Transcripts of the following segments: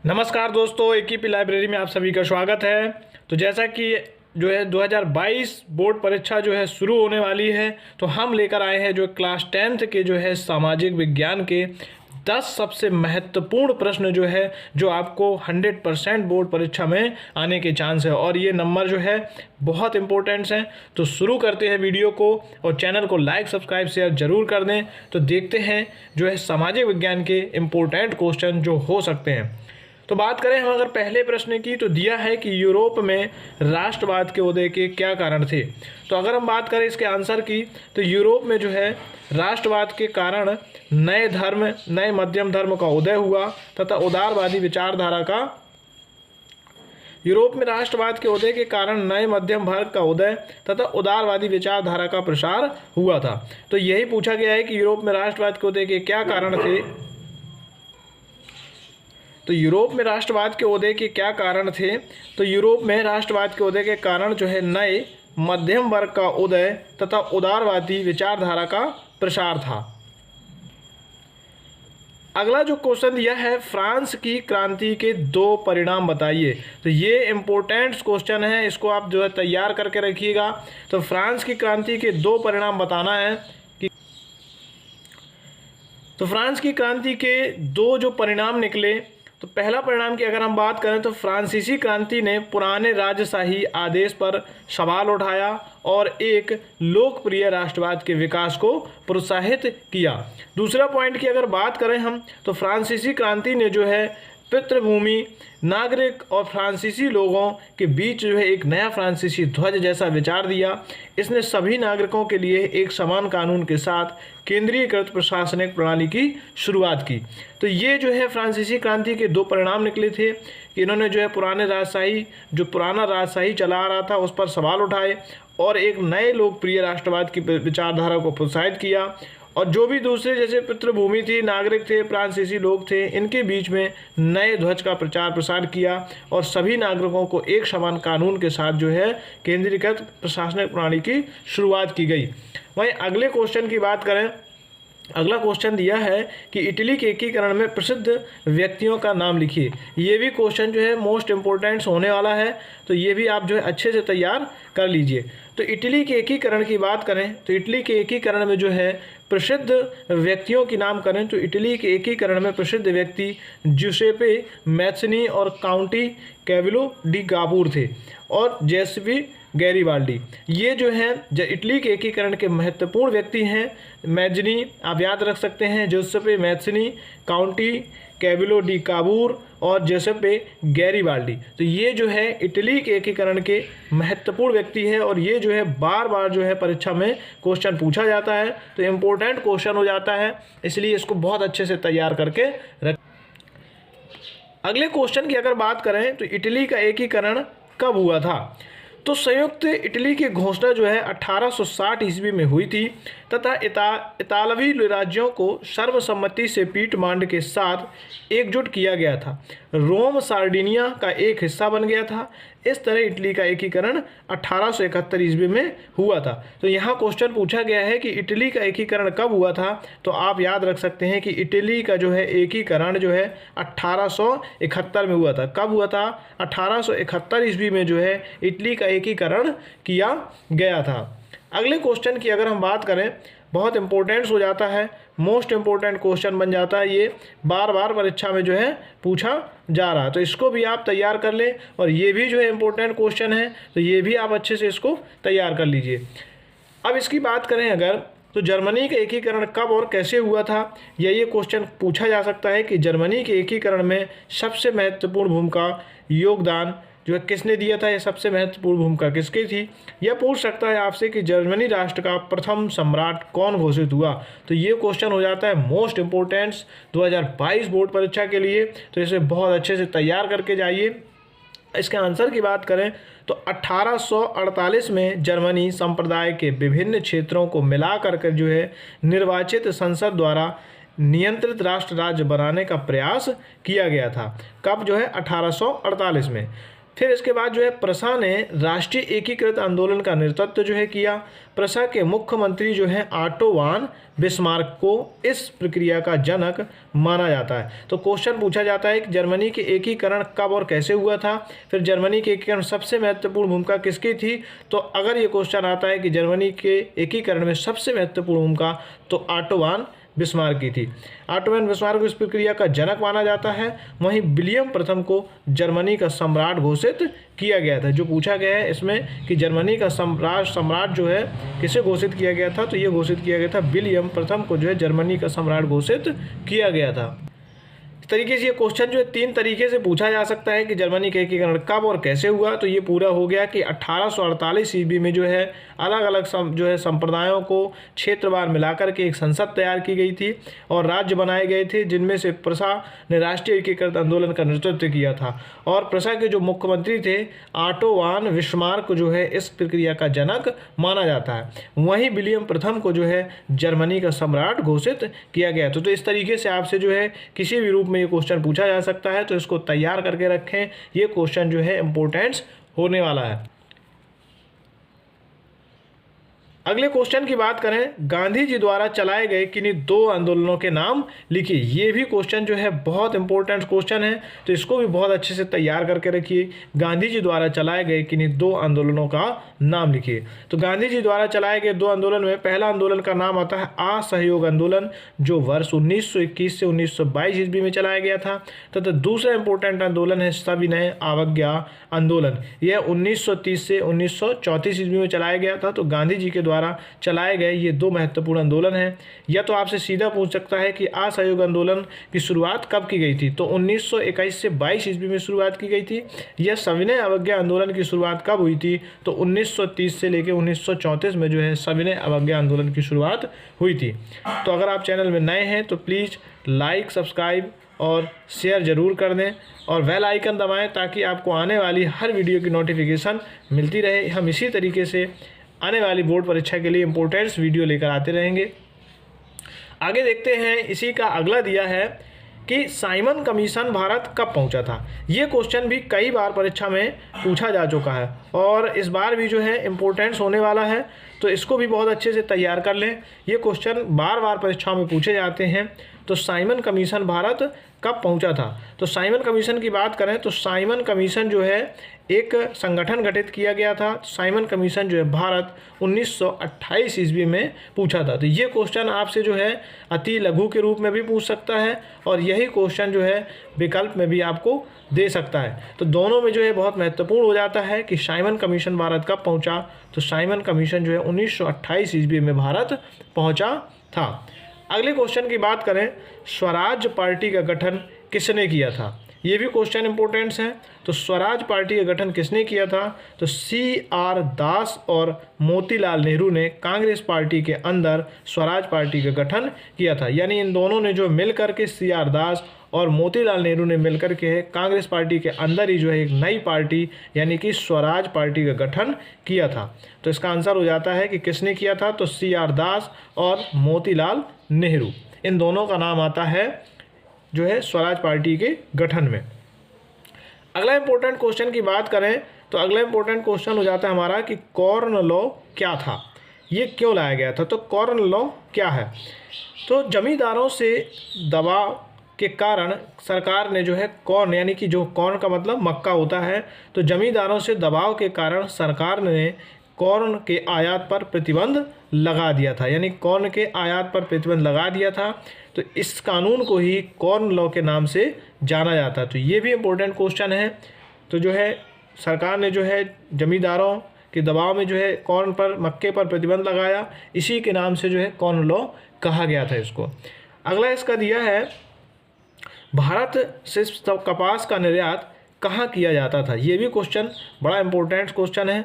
नमस्कार दोस्तों, एकीपी लाइब्रेरी में आप सभी का स्वागत है। तो जैसा कि 2022 बोर्ड परीक्षा शुरू होने वाली है, तो हम लेकर आए हैं क्लास 10th के सामाजिक विज्ञान के 10 सबसे महत्वपूर्ण प्रश्न जो आपको 100% बोर्ड परीक्षा में आने के चांस है। और ये नंबर बहुत इंपॉर्टेंट्स हैं। तो शुरू करते हैं वीडियो को, और चैनल को लाइक सब्सक्राइब शेयर जरूर कर दें। तो देखते हैं सामाजिक विज्ञान के इम्पोर्टेंट क्वेश्चन जो हो सकते हैं। तो बात करें हम अगर पहले प्रश्न की, तो दिया है कि यूरोप में राष्ट्रवाद के उदय के क्या कारण थे। तो अगर हम बात करें इसके आंसर की, तो यूरोप में राष्ट्रवाद के कारण नए मध्यम धर्म का उदय हुआ तथा उदारवादी विचारधारा का यूरोप में राष्ट्रवाद के उदय के कारण नए मध्यम वर्ग का उदय तथा उदारवादी विचारधारा का प्रसार हुआ था। तो यही पूछा गया है कि यूरोप में राष्ट्रवाद के उदय के क्या कारण थे। तो यूरोप में राष्ट्रवाद के उदय के क्या कारण थे। तो यूरोप में राष्ट्रवाद के उदय के कारण नए मध्यम वर्ग का उदय तथा उदारवादी विचारधारा का प्रसार था। अगला जो क्वेश्चन दिया है, फ्रांस की क्रांति के 2 परिणाम बताइए। तो ये इम्पोर्टेंट क्वेश्चन है, इसको आप तैयार करके रखिएगा। तो फ्रांस की क्रांति के 2 परिणाम बताना है कि तो फ्रांस की क्रांति के 2 जो परिणाम निकले। तो पहला परिणाम की अगर हम बात करें, तो फ्रांसीसी क्रांति ने पुराने राजशाही आदेश पर सवाल उठाया और एक लोकप्रिय राष्ट्रवाद के विकास को प्रोत्साहित किया। दूसरा पॉइंट की अगर बात करें हम, तो फ्रांसीसी क्रांति ने पितृभूमि नागरिक और फ्रांसीसी लोगों के बीच एक नया फ्रांसीसी ध्वज जैसा विचार दिया। इसने सभी नागरिकों के लिए एक समान कानून के साथ केंद्रीयकृत प्रशासनिक प्रणाली की शुरुआत की। तो ये फ्रांसीसी क्रांति के 2 परिणाम निकले थे कि इन्होंने पुराना राजशाही चला आ रहा था उस पर सवाल उठाए और एक नए लोकप्रिय राष्ट्रवाद की विचारधारा को प्रोत्साहित किया। और जो भी दूसरे जैसे पितृभूमि थी, नागरिक थे, फ्रांसीसी लोग थे, इनके बीच में नए ध्वज का प्रचार प्रसार किया और सभी नागरिकों को एक समान कानून के साथ केंद्रीकृत प्रशासनिक प्रणाली की शुरुआत की गई। वहीं अगले क्वेश्चन की बात करें, अगला क्वेश्चन दिया है कि इटली के एकीकरण में प्रसिद्ध व्यक्तियों का नाम लिखिए। ये भी क्वेश्चन मोस्ट इम्पोर्टेंट होने वाला है। तो ये भी आप अच्छे से तैयार कर लीजिए। तो इटली के एकीकरण की बात करें, तो इटली के एकीकरण में प्रसिद्ध व्यक्तियों की नाम करें, तो इटली के एकीकरण में प्रसिद्ध व्यक्ति जुसेपे मैत्सनी और काउंटी कैविलो डी काबूर थे और जेसेपी गैरीबाल्डी। ये इटली के एकीकरण के महत्वपूर्ण व्यक्ति हैं। मैजनी आप याद रख सकते हैं, जोसेपे मैत्सनी, काउंटी कैविलो डी काबूर और जोसेपे गैरीबाल्डी। तो ये इटली के एकीकरण के महत्वपूर्ण व्यक्ति है और ये बार बार परीक्षा में क्वेश्चन पूछा जाता है। तो इम्पोर्टेंट क्वेश्चन हो जाता है, इसलिए इसको बहुत अच्छे से तैयार करके रख। अगले क्वेश्चन की अगर बात करें, तो इटली का एकीकरण कब हुआ था। तो संयुक्त इटली की घोषणा 1860 ईस्वी में हुई थी तथा इतालवी राज्यों को सर्वसम्मति से पीटमांड के साथ एकजुट किया गया था। रोम सार्डिनिया का एक हिस्सा बन गया था। इस तरह इटली का एकीकरण 1871 ईस्वी में हुआ था। तो यहाँ क्वेश्चन पूछा गया है कि इटली का एकीकरण कब हुआ था। तो आप याद रख सकते हैं कि इटली का एकीकरण 1871 में हुआ था। कब हुआ था? 1871 ईस्वी में इटली का एकीकरण किया गया था। अगले क्वेश्चन की अगर हम बात करें, बहुत इंपॉर्टेंट हो जाता है, मोस्ट इंपॉर्टेंट क्वेश्चन बन जाता है। ये बार बार परीक्षा में पूछा जा रहा है। तो इसको भी आप तैयार कर लें और ये भी इंपॉर्टेंट क्वेश्चन है, तो ये भी आप अच्छे से इसको तैयार कर लीजिए। अब इसकी बात करें अगर, तो जर्मनी का एकीकरण कब और कैसे हुआ था, ये क्वेश्चन पूछा जा सकता है कि जर्मनी के एकीकरण में सबसे महत्वपूर्ण भूमिका योगदान किसने दिया था, ये सबसे महत्वपूर्ण भूमिका किसकी थी। यह पूछ सकता है आपसे कि जर्मनी राष्ट्र का प्रथम सम्राट कौन घोषित हुआ। तो ये क्वेश्चन हो जाता है मोस्ट इम्पोर्टेंट्स 2022 बोर्ड परीक्षा के लिए। तो इसे बहुत अच्छे से तैयार करके जाइए। इसके आंसर की बात करें, तो 1848 में जर्मनी संप्रदाय के विभिन्न क्षेत्रों को मिला कर निर्वाचित संसद द्वारा नियंत्रित राष्ट्र राज्य बनाने का प्रयास किया गया था। कब? 1848 में। फिर इसके बाद जो है प्रशा ने राष्ट्रीय एकीकृत आंदोलन का नेतृत्व जो है किया। प्रशा के मुख्यमंत्री जो है ऑटो वान बिस्मार्क को इस प्रक्रिया का जनक माना जाता है। तो क्वेश्चन पूछा जाता है कि जर्मनी के एकीकरण कब और कैसे हुआ था, फिर जर्मनी के एकीकरण सबसे महत्वपूर्ण भूमिका किसकी थी। तो अगर ये क्वेश्चन आता है कि जर्मनी के एकीकरण में सबसे महत्वपूर्ण भूमिका, तो ऑटो वान बिस्मार्क की थी। ऑटो वान बिस्मार्क को इस प्रक्रिया का जनक माना जाता है। वहीं विलियम प्रथम को जर्मनी का सम्राट घोषित किया गया था। जो पूछा गया है इसमें कि जर्मनी का सम्राट जो है किसे घोषित किया गया था, तो ये घोषित किया गया था विलियम प्रथम को जो है जर्मनी का सम्राट घोषित किया गया था। इस तरीके से ये क्वेश्चन जो है 3 तरीके से पूछा जा सकता है कि जर्मनी का एकीकरण कब और कैसे हुआ। तो ये पूरा हो गया कि 1848 ईस्वी में जो है अलग अलग जो है संप्रदायों को क्षेत्रवार मिलाकर के एक संसद तैयार की गई थी और राज्य बनाए गए थे, जिनमें से प्रशा ने राष्ट्रीय एकीकृत आंदोलन का नेतृत्व किया था। और प्रशा के जो मुख्यमंत्री थे ऑटो वान बिस्मार्क जो है इस प्रक्रिया का जनक माना जाता है। वहीं विलियम प्रथम को जो है जर्मनी का सम्राट घोषित किया गया। तो इस तरीके से आपसे जो है किसी भी रूप में ये क्वेश्चन पूछा जा सकता है, तो इसको तैयार करके रखें। ये क्वेश्चन जो है इंपॉर्टेंस होने वाला है। अगले क्वेश्चन की बात करें, गांधी जी द्वारा चलाए गए किन्हीं 2 आंदोलनों के नाम लिखिए। ये भी क्वेश्चन जो है बहुत इंपॉर्टेंट क्वेश्चन है, तो इसको भी बहुत अच्छे से तैयार करके रखिए। गांधी जी द्वारा चलाए गए किन्हीं 2 आंदोलनों का नाम लिखिए। तो गांधी जी द्वारा चलाए गए 2 आंदोलन में पहला आंदोलन का नाम आता है असहयोग आंदोलन, जो वर्ष 1921 से 1922 ईस्वी में चलाया गया था। तथा दूसरा इंपॉर्टेंट आंदोलन है सविनय अवज्ञा आंदोलन। यह 1930 से 1934 ईस्वी में चलाया गया था। तो गांधी जी के द्वारा चलाए गए ये 2 महत्वपूर्ण आंदोलन हैं। या तो आपसे सीधा पूछ सकता है कि असहयोग आंदोलन की शुरुआत कब की गई थी, तो 1921 से 22 ईस्वी में शुरुआत की गई थी। यह सविनय अवज्ञा आंदोलन की शुरुआत कब हुई थी, तो 1930 से लेकर 1934 में जो है सविनय अवज्ञा आंदोलन की शुरुआत हुई थी। तो अगर आप चैनल में नए हैं तो प्लीज़ लाइक, सब्सक्राइब और शेयर ज़रूर कर दें और बेल आइकन दबाएं, ताकि आपको आने वाली हर वीडियो की नोटिफिकेशन मिलती रहे। हम इसी तरीके से आने वाली बोर्ड परीक्षा के लिए इंपॉर्टेंट्स वीडियो लेकर आते रहेंगे। आगे देखते हैं, इसी का अगला दिया है कि साइमन कमीशन भारत कब पहुंचा था। ये क्वेश्चन भी कई बार परीक्षा में पूछा जा चुका है और इस बार भी जो है इंपॉर्टेंस होने वाला है, तो इसको भी बहुत अच्छे से तैयार कर लें। ये क्वेश्चन बार बार परीक्षाओं में पूछे जाते हैं। तो साइमन कमीशन भारत कब पहुंचा था। तो साइमन कमीशन की बात करें तो साइमन कमीशन जो है एक संगठन गठित किया गया था। साइमन कमीशन जो है भारत 1928 ईस्वी में पूछा था। तो ये क्वेश्चन आपसे जो है अति लघु के रूप में भी पूछ सकता है और यही क्वेश्चन जो है विकल्प में भी आपको दे सकता है। तो दोनों में जो है बहुत महत्वपूर्ण हो जाता है कि साइमन कमीशन भारत कब पहुंचा। तो साइमन कमीशन जो है 1928 ईस्वी में भारत पहुंचा था। अगले क्वेश्चन की बात करें, स्वराज पार्टी का गठन किसने किया था। ये भी क्वेश्चन इंपॉर्टेंट्स है। तो स्वराज पार्टी का गठन किसने किया था, तो CR दास और मोतीलाल नेहरू ने कांग्रेस पार्टी के अंदर स्वराज पार्टी का गठन किया था। यानी इन दोनों ने जो मिलकर के CR दास और मोतीलाल नेहरू ने मिलकर के कांग्रेस पार्टी के अंदर ही जो है एक नई पार्टी यानी कि स्वराज पार्टी का गठन किया था। तो इसका आंसर हो जाता है कि किसने किया था, तो CR दास और मोतीलाल नेहरू, इन दोनों का नाम आता है जो है स्वराज पार्टी के गठन में। अगला इंपॉर्टेंट क्वेश्चन की बात करें तो अगला इंपॉर्टेंट क्वेश्चन हो जाता है हमारा कि कॉर्न लॉ क्या था, ये क्यों लाया गया था। तो कॉर्न लॉ क्या है, तो जमींदारों से दबाव के कारण सरकार ने जो है कॉर्न यानी कि जो कॉर्न का मतलब मक्का होता है, तो जमींदारों से दबाव के कारण सरकार ने कॉर्न के आयात पर प्रतिबंध लगा दिया था। यानी कॉर्न के आयात पर प्रतिबंध लगा दिया था। तो इस कानून को ही कॉर्न लॉ के नाम से जाना जाता है। तो ये भी इम्पोर्टेंट क्वेश्चन है। तो जो है सरकार ने जो है जमींदारों के दबाव में जो है कॉर्न पर मक्के पर प्रतिबंध लगाया, इसी के नाम से जो है कॉर्न लॉ कहा गया था इसको। अगला इसका दिया है, भारत से कपास का निर्यात कहाँ किया जाता था। ये भी क्वेश्चन बड़ा इम्पोर्टेंट क्वेश्चन है।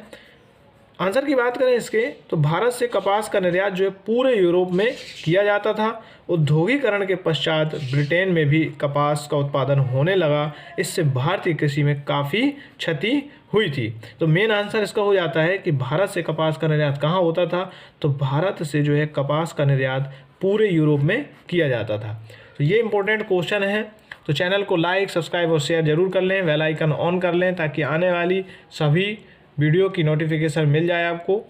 आंसर की बात करें इसके तो भारत से कपास का निर्यात जो है पूरे यूरोप में किया जाता था। औद्योगिकरण के पश्चात ब्रिटेन में भी कपास का उत्पादन होने लगा। इससे भारतीय कृषि में काफ़ी क्षति हुई थी। तो मेन आंसर इसका हो जाता है कि भारत से कपास का निर्यात कहाँ होता था, तो भारत से जो है कपास का निर्यात पूरे यूरोप में किया जाता था। तो ये इंपॉर्टेंट क्वेश्चन है तो चैनल को लाइक, सब्सक्राइब और शेयर ज़रूर कर लें, बेल आइकन ऑन कर लें ताकि आने वाली सभी वीडियो की नोटिफिकेशन मिल जाए आपको।